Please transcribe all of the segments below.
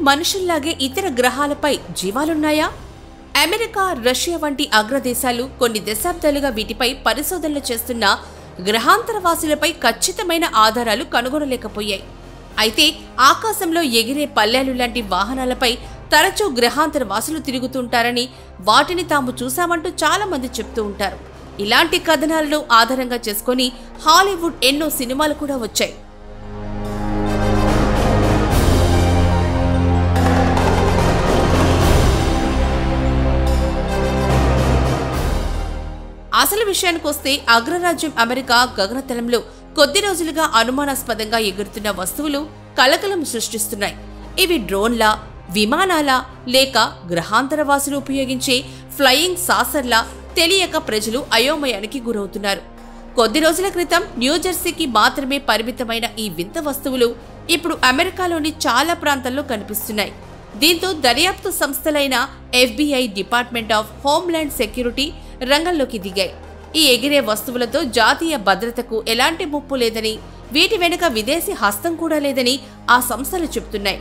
మనుషుల్లాగే ఇతర గ్రహాలపై జీవాలున్నాయా? America, Russia వంటి అగ్రదేశాలు కొన్ని దశాబ్దాలుగా వీటిపై పరిశోధనలు చేస్తున్న గ్రహాంతరవాసులపై ఖచ్చితమైన ఆధారాలు కనుగొనలేకపోయాయి. అయితే ఆకాశంలో ఎగిరే పల్లెలు లాంటి వాహనాలపై తరచూ గ్రహాంతరవాసులు తిరుగుతుంటారని, వాటిని తాము చూశామంటూ చాలా మంది చెప్తూ ఉంటారు. ఇలాంటి కథనాలను ఆధారంగా చేసుకుని హాలీవుడ్ ఎన్నో సినిమాలు కూడా వచ్చాయి. అసలు విషయానికొస్తే అగ్రరాజ్యం అమెరికా గగనతలంలో కొద్ది రోజులుగా అనుమానాస్పదంగా ఎగురుతున్న వస్తువులు కలకలం సృష్టిస్తున్నాయి. ఇవి డ్రోన్లా, విమానాలా, లేక గ్రహాంతరవాసులు ఉపయోగించే ఫ్లయింగ్ సాసర్లా తెలియక ప్రజలు అయోమయానికి గురవుతున్నారు. కొద్ది రోజుల క్రితం న్యూజెర్సీకి మాత్రమే పరిమితమైన ఈ వింత వస్తువులు ఇప్పుడు అమెరికాలోని చాలా ప్రాంతాల్లో కనిపిస్తున్నాయి. దీంతో దర్యాప్తు సంస్థలైన FBI, department of homeland security రంగంలోకి దిగాయి. ఈ ఎగిరే వస్తువులతో జాతీయ భద్రతకు ఎలాంటి ముప్పు లేదని, వీటి వెనుక విదేశీ హస్తం కూడా లేదని ఆ సంస్థలు చెబుతున్నాయి.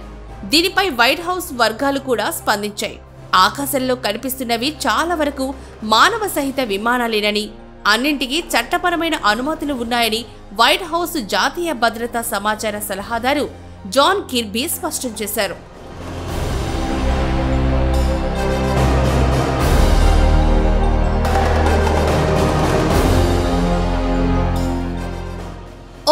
దీనిపై వైట్ హౌస్ వర్గాలు కూడా స్పందించాయి. ఆకాశంలో కనిపిస్తున్నవి చాలా వరకు మానవ సహిత విమానాలేనని, అన్నింటికీ చట్టపరమైన అనుమతులు ఉన్నాయని వైట్ హౌస్ జాతీయ భద్రతా సమాచార సలహాదారు జాన్ కిర్బీ స్పష్టం చేశారు.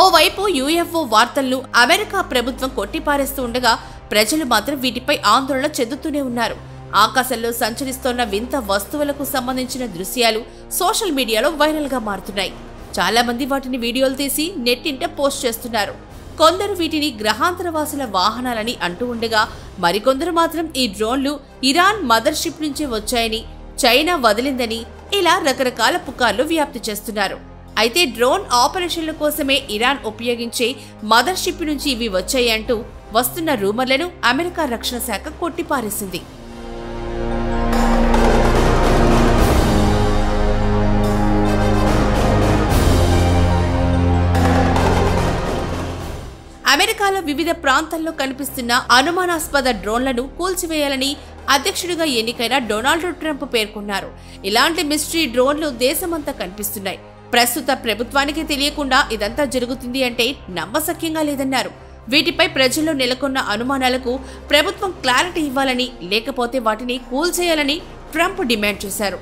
ఓవైపు UFO వార్తలను అమెరికా ప్రభుత్వం కొట్టిపారేస్తూ ఉండగా, ప్రజలు మాత్రం వీటిపై ఆందోళన చెందుతూనే ఉన్నారు. ఆకాశంలో సంచరిస్తోన్న వింత వస్తువులకు సంబంధించిన దృశ్యాలు సోషల్ మీడియాలో వైరల్ గా మారుతున్నాయి. చాలా మంది వాటిని వీడియోలు తీసి నెట్టింట పోస్ట్ చేస్తున్నారు. కొందరు వీటిని గ్రహాంతరవాసుల వాహనాలని అంటూ ఉండగా, మరికొందరు మాత్రం ఈ డ్రోన్లు ఇరాన్ మదర్షిప్ నుంచి వచ్చాయని, చైనా వదిలిందని ఇలా రకరకాల పుకార్లు వ్యాప్తి చేస్తున్నారు. అయితే డ్రోన్ ఆపరేషన్ల కోసమే ఇరాన్ ఉపయోగించే మదర్షిప్ నుంచి ఇవి వచ్చాయంటూ వస్తున్న రూమర్లను అమెరికా రక్షణ శాఖ కొట్టిపారేసింది. అమెరికాలో వివిధ ప్రాంతాల్లో కనిపిస్తున్న అనుమానాస్పద డ్రోన్లను కూల్చివేయాలని అధ్యక్షుడిగా ఎన్నికైన డొనాల్డ్ ట్రంప్ పేర్కొన్నారు. ఇలాంటి మిస్టరీ డ్రోన్లు దేశమంతా కనిపిస్తున్నాయి. ప్రస్తుత ప్రభుత్వానికి తెలియకుండా ఇదంతా జరుగుతుంది అంటే నమ్మశక్యంగా లేదన్నారు. వీటిపై ప్రజల్లో నెలకొన్న అనుమానాలకు ప్రభుత్వం క్లారిటీ ఇవ్వాలని, లేకపోతే వాటిని కూల్చేయాలని ట్రంప్ డిమాండ్ చేశారు.